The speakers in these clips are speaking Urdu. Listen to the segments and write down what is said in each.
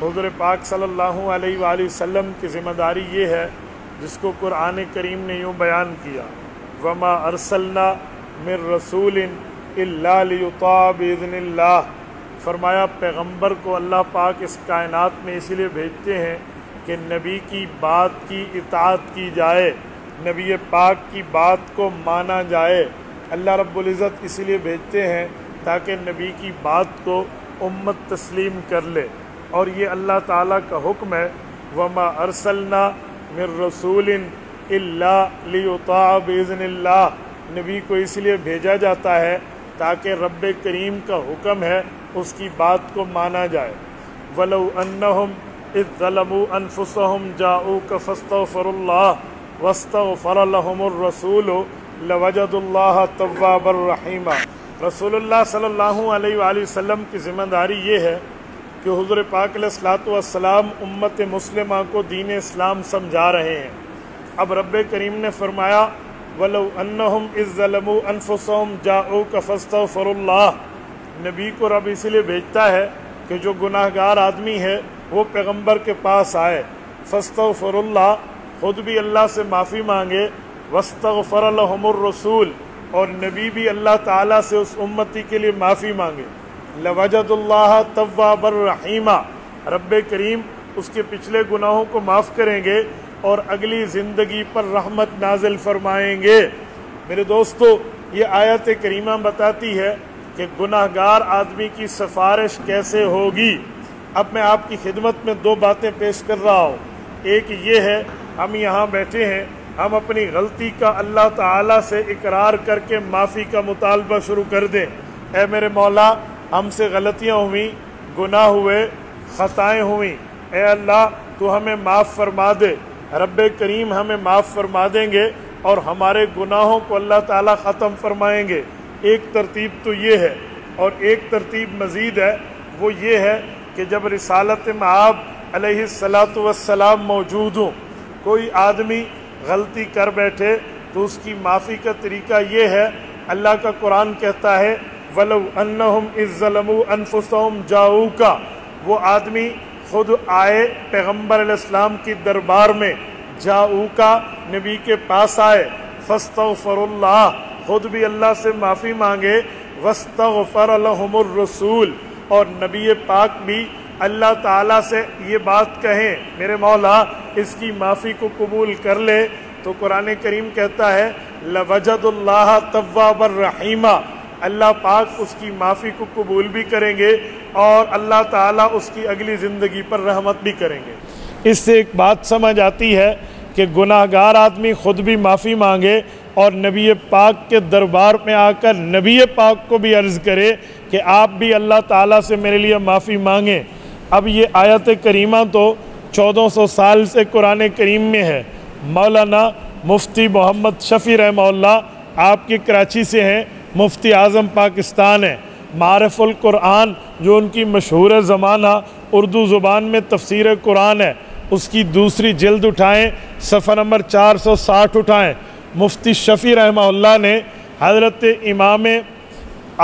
حضور پاک صلی اللہ علیہ وآلہ وسلم کی ذمہ داری یہ ہے جس کو قرآن کریم نے یوں بیان کیا، وَمَا أَرْسَلْنَا مِن رَسُولٍ إِلَّا لِيُطَاعَ بِإِذْنِ اللَّهِ، فرمایا پیغمبر کو اللہ پاک اس کائنات میں اس لیے بھیجتے ہیں کہ نبی کی بات کی اطاعت کی جائے، نبی پاک کی بات کو مانا جائے۔ اللہ رب العزت اس لیے بھیجتے ہیں تاکہ نبی کی بات کو امت تسلیم کر لے، اور یہ اللہ تعالیٰ کا حکم ہے، وَمَا أَرْسَلْنَا مِن رَسُولٍ إِلَّا لِيُطَاعَ بِإِذْنِ اللَّهِ، نبی کو اس لیے بھیجا جاتا ہے تاکہ رب کریم کا حکم ہے اس کی بات کو مانا جائے۔ وَلَوْ أَنَّهُمْ إِذْ ظَلَمُوا أَنفُسَهُمْ جَاءُوكَ فَاسْتَغْفَرُوا اللَّهَ وَاسْتَغْفَرَ لَهُمُ الرَّسُولُ لَوَجَدُوا اللَّهَ تَوَّابًا رَحِيمًا۔ رسول اللہ صلی اللہ علیہ وآلہ وسلم کی ذمہ داری یہ ہے کہ حضور پاک علیہ الصلوۃ والسلام امت مسلمہ کو دین اسلام سمجھا رہے ہیں۔ اب رب کریم نے فرمایا وَلَوْ أَنَّهُمْ إِذْ ظَلَمُوا أَنفُسَهُمْ جَاءُوكَ فَاسْتَغْفَرُوا اللَّهَ، نبی کو رب اس لیے بھیجتا ہے کہ جو گناہ گار آدمی ہے وہ پیغمبر کے پاس آئے، فَاسْتَغْفَرُوا اللَّهَ، خود بھی اللہ سے معافی مانگے، وَاسْتَغْفَرَ لَهُمُ الرَّسُولُ، اور نبی بھی اللہ تعالیٰ سے اس امتی کے لیے معافی مانگے، لَوَجَدُوا اللَّهَ تَوَّابًا رَحِيمًا، رب کریم اس کے پچھلے گناہوں کو معاف کریں گے اور اگلی زندگی پر رحمت نازل فرمائیں گے۔ میرے دوستو، یہ آیت کریمہ بتاتی ہے کہ گناہ گار آدمی کی سفارش کیسے ہوگی۔ اب میں آپ کی خدمت میں دو باتیں پیش کر رہا ہوں۔ ایک یہ ہے، ہم یہاں بیٹھے ہیں، ہم اپنی غلطی کا اللہ تعالیٰ سے اقرار کر کے معافی کا مطالبہ شروع کر دیں، اے میرے مولا ہم سے غلطیاں ہوئیں، گناہ ہوئے، خطائیں ہوئیں، اے اللہ تو ہمیں معاف فرما دے۔ رب کریم ہمیں معاف فرما دیں گے اور ہمارے گناہوں کو اللہ تعالیٰ ختم فرمائیں گے۔ ایک ترتیب تو یہ ہے، اور ایک ترتیب مزید ہے، وہ یہ ہے کہ جب رسالت مآب علیہ السلام موجود ہوں، کوئی آدمی غلطی کر بیٹھے تو اس کی معافی کا طریقہ یہ ہے، اللہ کا قرآن کہتا ہے وَلَوْ أَنَّهُمْ إِذْ ظَلَمُوا أَنفُسَهُمْ جَاءُوكَ، وہ آدمی خود آئے پیغمبر علیہ السلام کی دربار میں، جاؤکا نبی کے پاس آئے، فاستغفر اللہ، خود بھی اللہ سے معافی مانگے، واستغفر لهم الرسول، اور نبی پاک بھی اللہ تعالیٰ سے یہ بات کہیں میرے مولا اس کی معافی کو قبول کر لے، تو قرآن کریم کہتا ہے لَوَجَدُ اللَّهَ تَوَّابًا رَحِيمًا، اللہ پاک اس کی معافی کو قبول بھی کریں گے اور اللہ تعالیٰ اس کی اگلی زندگی پر رحمت بھی کریں گے۔ اس سے ایک بات سمجھ آتی ہے کہ گناہ گار آدمی خود بھی معافی مانگے اور نبی پاک کے دربار میں آ کر نبی پاک کو بھی عرض کرے کہ آپ بھی اللہ تعالیٰ سے میرے لیے معافی مانگیں۔ اب یہ آیت کریمہ تو 1400 سال سے قرآن کریم میں ہے۔ مولانا مفتی محمد شفیع رحمہ اللہ آپ کی کراچی سے ہیں، مفتی اعظم پاکستان ہیں، معارف القرآن جو ان کی مشہور زمانہ اردو زبان میں تفسیر قرآن ہے، اس کی دوسری جلد اٹھائیں، صفحہ نمبر 460 اٹھائیں۔ مفتی شفیع رحمہ اللہ نے حضرت امام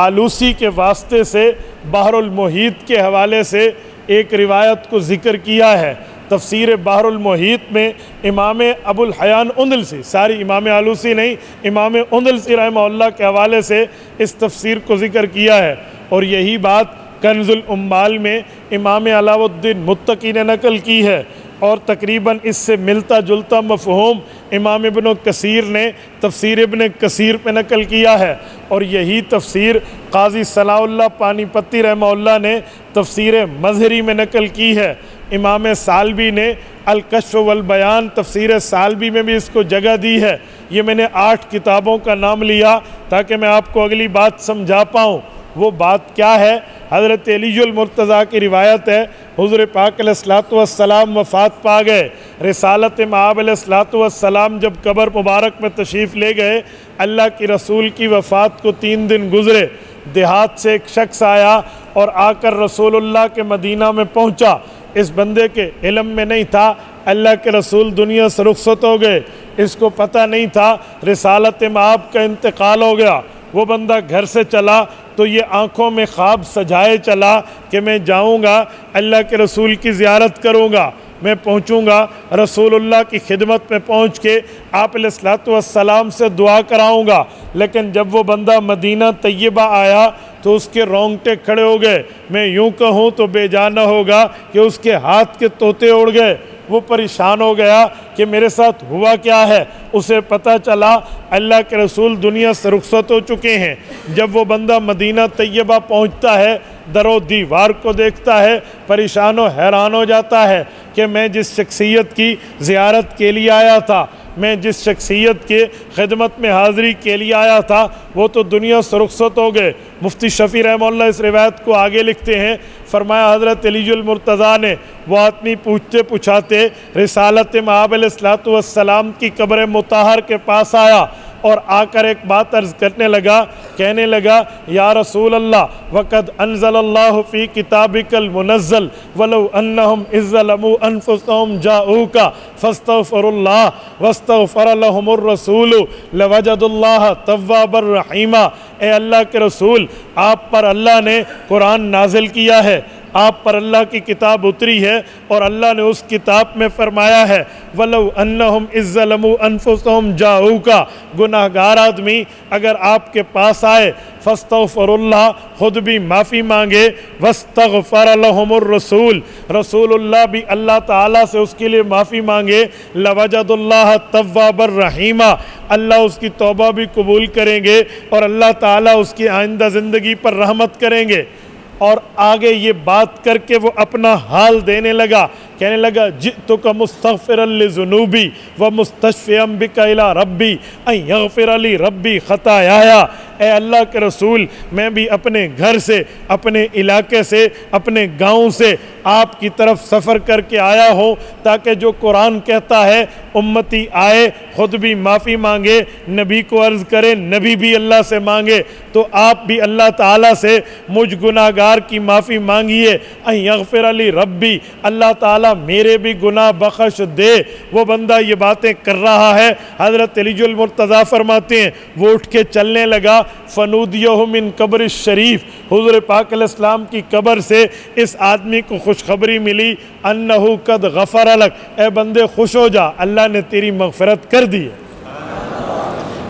آلوسی کے واسطے سے بحر المحیط کے حوالے سے ایک روایت کو ذکر کیا ہے۔ تفسیر بحر المحیط میں امام ابو الحیان اندلسی، ساری امام آلوسی نہیں، امام اندلسی رحمہ اللہ کے حوالے سے اس تفسیر کو ذکر کیا ہے، اور یہی بات کنز الامال میں امام علاء الدین متقی نے نقل کی ہے، اور تقریباً اس سے ملتا جلتا مفہوم امام ابن کثیر نے تفسیر ابن کثیر پہ نقل کیا ہے، اور یہی تفسیر قاضی صلاح اللہ پانی پتی رحمہ اللہ نے تفسیر مظہری میں نقل کی ہے۔ امام سالبی نے الکشف والبیان تفسیر سالبی میں بھی اس کو جگہ دی ہے۔ یہ میں نے 8 کتابوں کا نام لیا تاکہ میں آپ کو اگلی بات سمجھا پاؤں۔ وہ بات کیا ہے؟ حضرت علی المرتضیٰ کی روایت ہے، حضور پاک علیہ الصلوۃ والسلام وفات پا گئے، رسالت مآب علیہ الصلوۃ والسلام جب قبر مبارک میں تشریف لے گئے، اللہ کی رسول کی وفات کو 3 دن گزرے، دیہات سے ایک شخص آیا اور آ کر رسول اللہ کے مدینہ میں پہنچا۔ اس بندے کے علم میں نہیں تھا اللہ کے رسول دنیا سے رخصت ہو گئے، اس کو پتہ نہیں تھا رسالت مآب کا انتقال ہو گیا۔ وہ بندہ گھر سے چلا تو یہ آنکھوں میں خواب سجائے چلا کہ میں جاؤں گا اللہ کے رسول کی زیارت کروں گا، میں پہنچوں گا رسول اللہ کی خدمت میں پہنچ کے آپ علیہ الصلوۃ والسلام سے دعا کراؤں گا۔ لیکن جب وہ بندہ مدینہ طیبہ آیا تو اس کے رونگٹے کھڑے ہو گئے، میں یوں کہوں تو بے جانہ ہوگا کہ اس کے ہاتھ کے طوطے اڑ گئے۔ وہ پریشان ہو گیا کہ میرے ساتھ ہوا کیا ہے۔ اسے پتہ چلا اللہ کے رسول دنیا سے رخصت ہو چکے ہیں۔ جب وہ بندہ مدینہ طیبہ پہنچتا ہے، در و دیوار کو دیکھتا ہے، پریشان و حیران ہو جاتا ہے کہ میں جس شخصیت کی زیارت کے لیے آیا تھا، میں جس شخصیت کے خدمت میں حاضری کے لیے آیا تھا، وہ تو دنیا سے رخصت ہو گئے۔ مفتی شفیع رحمہ اللہ اس روایت کو آگے لکھتے ہیں، فرمایا حضرت علی المرتضیٰ نے وہ آدمی پوچھتے پوچھاتے رسالت مآب علیہ الصلوۃ والسلام کی قبر مطہر کے پاس آیا اور آ کر ایک بات عرض کرنے لگا، کہنے لگا یا رسول اللہ وقد انزل اللہ فی کتابک المنزل ولو انہم اذ ظلموا انفسہم جاؤک فاستغفروا اللہ واستغفر لهم الرسول لوجدوا اللہ توابا رحیما۔ اے اللہ کے رسول، آپ پر اللہ نے قرآن نازل کیا ہے، آپ پر اللہ کی کتاب اتری ہے، اور اللہ نے اس کتاب میں فرمایا ہے وَلَوْ أَنَّهُمْ إِذْ ظَلَمُوا أَنفُسَهُمْ جَاءُوكَ، گناہگار آدمی اگر آپ کے پاس آئے فاستغفر اللہ، خود بھی معافی مانگے، واستغفر لهم الرسول، رسول اللہ بھی اللہ تعالیٰ سے اس کے لیے معافی مانگے، لَوَجَدُ اللَّهَ تَوَّابًا رَحِيمًا، اللہ اس کی توبہ بھی قبول کریں گے اور اللہ تعالیٰ اس کی آئندہ زندگی پر رحمت کریں گے۔ اور آگے یہ بات کر کے وہ اپنا حال دینے لگا، کہنے لگا جئتک مستغفرا لذنوبی ومستشفعا بک الی ربی ان یغفر لی ربی خطایایا۔ اے اللہ کے رسول، میں بھی اپنے گھر سے، اپنے علاقے سے، اپنے گاؤں سے آپ کی طرف سفر کر کے آیا ہوں تاکہ جو قرآن کہتا ہے امتی آئے خود بھی معافی مانگے، نبی کو عرض کرے، نبی بھی اللہ سے مانگے، تو آپ بھی اللہ تعالیٰ سے مجھ گناہگار کی معافی مانگیے۔ ان یغفر لی ربی، اللہ تعالیٰ میرے بھی گناہ بخش دے۔ وہ بندہ یہ باتیں کر رہا ہے، حضرت علی المرتضیٰ فرماتے ہیں وہ اٹھ کے چلنے لگا، فنودیہ من قبر الشریف، حضور پاک علیہ السلام کی قبر سے اس آدمی کو خوشخبری ملی، انہو قد غفر لک، اے بندے خوش ہو جا، اللہ نے تیری مغفرت کر دی ہے۔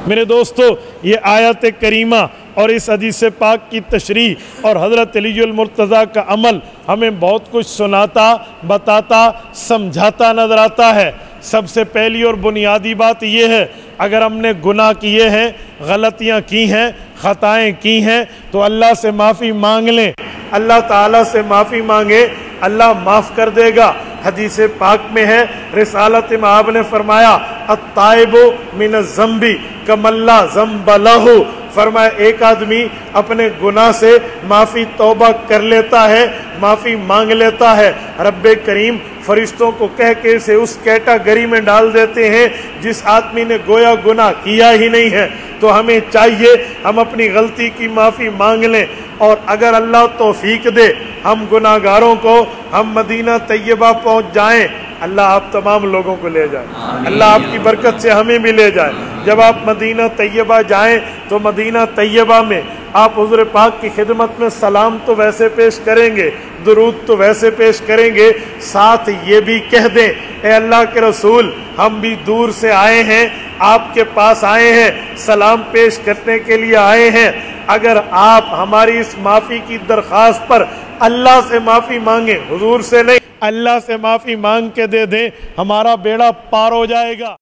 میرے دوستو، یہ آیت کریمہ اور اس حدیث پاک کی تشریح اور حضرت علی المرتضیٰ کا عمل ہمیں بہت کچھ سناتا، بتاتا، سمجھاتا نظر آتا ہے۔ سب سے پہلی اور بنیادی بات یہ ہے، اگر ہم نے گناہ کیے ہیں، غلطیاں کی ہیں، خطائیں کی ہیں، تو اللہ سے معافی مانگ لیں، اللہ تعالیٰ سے معافی مانگے، اللہ معاف کر دے گا۔ حدیث پاک میں ہے، رسالت مآب نے فرمایا التائب من الذنب کمن لا ذنب لہ، فرمایا ایک آدمی اپنے گناہ سے معافی توبہ کر لیتا ہے، معافی مانگ لیتا ہے، رب کریم فرشتوں کو کہہ کے اسے اس کیٹاگری میں ڈال دیتے ہیں جس آدمی نے گویا گناہ کیا ہی نہیں ہے۔ تو ہمیں چاہیے ہم اپنی غلطی کی معافی مانگ لیں، اور اگر اللہ توفیق دے ہم گناہگاروں کو ہم مدینہ طیبہ پہنچ جائیں، اللہ آپ تمام لوگوں کو لے جائے، اللہ آپ کی برکت سے ہمیں بھی لے جائے۔ جب آپ مدینہ طیبہ جائیں تو مدینہ طیبہ میں آپ حضور پاک کی خدمت میں سلام تو ویسے پیش کریں گے، درود تو ویسے پیش کریں گے، ساتھ یہ بھی کہہ دیں اے اللہ کے رسول، ہم بھی دور سے آئے ہیں، آپ کے پاس آئے ہیں، سلام پیش کرنے کے لیے آئے ہیں، اگر آپ ہماری اس معافی کی درخواست پر اللہ سے معافی مانگیں، حضور سے نہیں، اللہ سے معافی مانگ کے دے دیں، ہمارا بیڑا پار ہو جائے گا۔